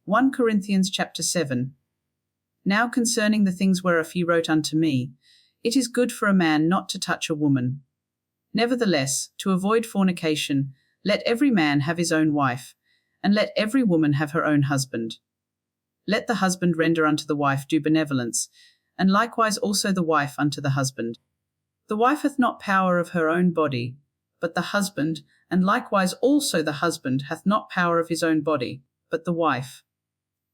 1 Corinthians chapter 7. Now concerning the things whereof he wrote unto me, it is good for a man not to touch a woman. Nevertheless, to avoid fornication, let every man have his own wife, and let every woman have her own husband. Let the husband render unto the wife due benevolence, and likewise also the wife unto the husband. The wife hath not power of her own body, but the husband, and likewise also the husband hath not power of his own body, but the wife.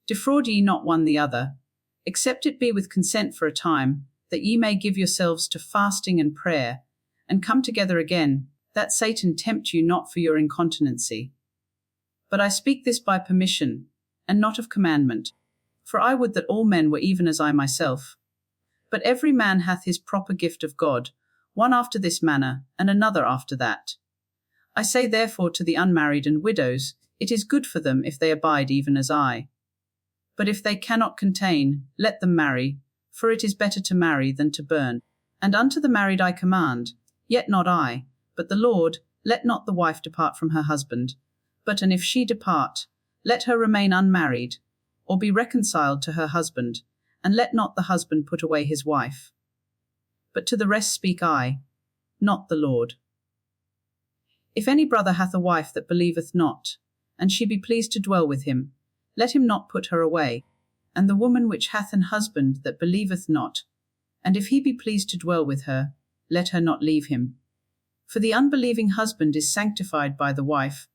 Defraud ye not one the other, except it be with consent for a time, that ye may give yourselves to fasting and prayer, and come together again, that Satan tempt you not for your incontinency. But I speak this by permission, and not of commandment. For I would that all men were even as I myself. But every man hath his proper gift of God, one after this manner, and another after that. I say therefore to the unmarried and widows, it is good for them if they abide even as I. But if they cannot contain, let them marry, for it is better to marry than to burn. And unto the married I command, yet not I, but the Lord, let not the wife depart from her husband. But and if she depart, let her remain unmarried, or be reconciled to her husband, and let not the husband put away his wife. But to the rest speak I, not the Lord. If any brother hath a wife that believeth not, and she be pleased to dwell with him, let him not put her away. And the woman which hath an husband that believeth not, and if he be pleased to dwell with her, let her not leave him. For the unbelieving husband is sanctified by the wife,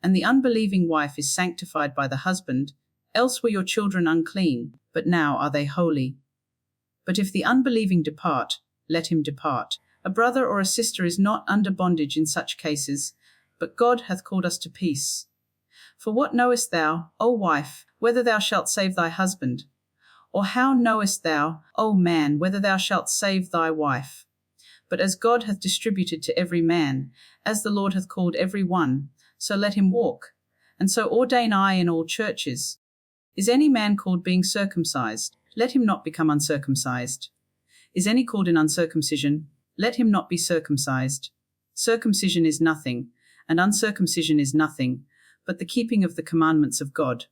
and the unbelieving wife is sanctified by the husband, else were your children unclean, but now are they holy. But if the unbelieving depart, let him depart. A brother or a sister is not under bondage in such cases, but God hath called us to peace. For what knowest thou, O wife, whether thou shalt save thy husband? Or how knowest thou, O man, whether thou shalt save thy wife? But as God hath distributed to every man, as the Lord hath called every one, so let him walk. And so ordain I in all churches. Is any man called being circumcised? Let him not become uncircumcised. Is any called in uncircumcision? Let him not be circumcised. Circumcision is nothing, and uncircumcision is nothing, but the keeping of the commandments of God.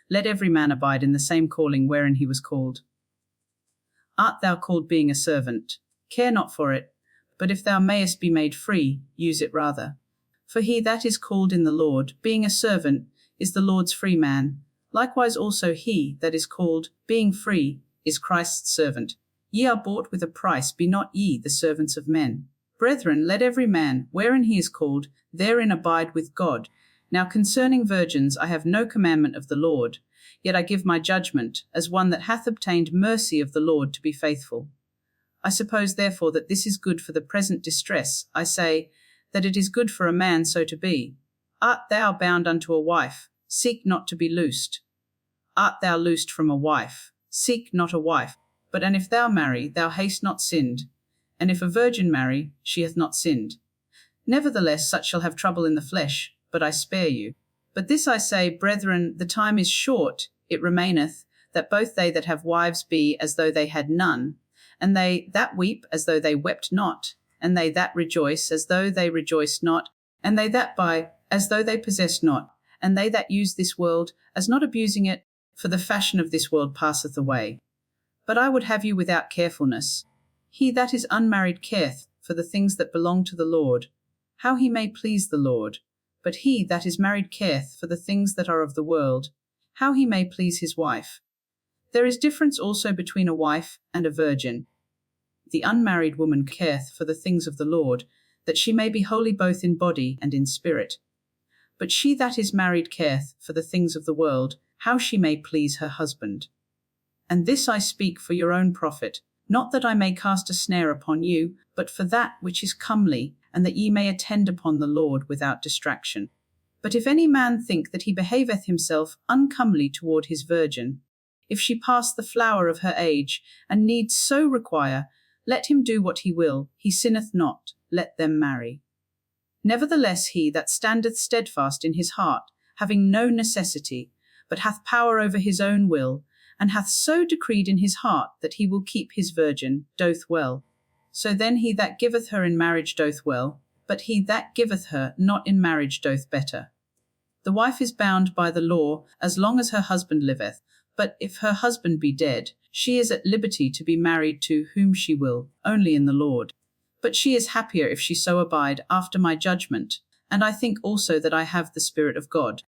Let every man abide in the same calling wherein he was called. Art thou called being a servant? Care not for it, but if thou mayest be made free, use it rather. For he that is called in the Lord, being a servant, is the Lord's free man. Likewise also he that is called, being free, is Christ's servant. Ye are bought with a price, be not ye the servants of men. Brethren, let every man, wherein he is called, therein abide with God. Now concerning virgins I have no commandment of the Lord, yet I give my judgment, as one that hath obtained mercy of the Lord to be faithful. I suppose therefore that this is good for the present distress. I say, that it is good for a man so to be. Art thou bound unto a wife? Seek not to be loosed. Art thou loosed from a wife? Seek not a wife. But and if thou marry, thou hast not sinned. And if a virgin marry, she hath not sinned. Nevertheless such shall have trouble in the flesh, but I spare you. But this I say, brethren, the time is short, it remaineth, that both they that have wives be as though they had none, and they that weep as though they wept not, and they that rejoice as though they rejoiced not, and they that buy as though they possessed not, and they that use this world as not abusing it, for the fashion of this world passeth away. But I would have you without carefulness. He that is unmarried careth for the things that belong to the Lord, how he may please the Lord. But he that is married careth for the things that are of the world, how he may please his wife. There is difference also between a wife and a virgin. The unmarried woman careth for the things of the Lord, that she may be holy both in body and in spirit. But she that is married careth for the things of the world, how she may please her husband. And this I speak for your own profit, not that I may cast a snare upon you, but for that which is comely, and that ye may attend upon the Lord without distraction. But if any man think that he behaveth himself uncomely toward his virgin, if she pass the flower of her age, and needs so require, let him do what he will, he sinneth not, let them marry. Nevertheless he that standeth steadfast in his heart, having no necessity, but hath power over his own will, and hath so decreed in his heart that he will keep his virgin, doth well. So then he that giveth her in marriage doth well, but he that giveth her not in marriage doth better. The wife is bound by the law as long as her husband liveth, but if her husband be dead, she is at liberty to be married to whom she will, only in the Lord. But she is happier if she so abide after my judgment, and I think also that I have the Spirit of God.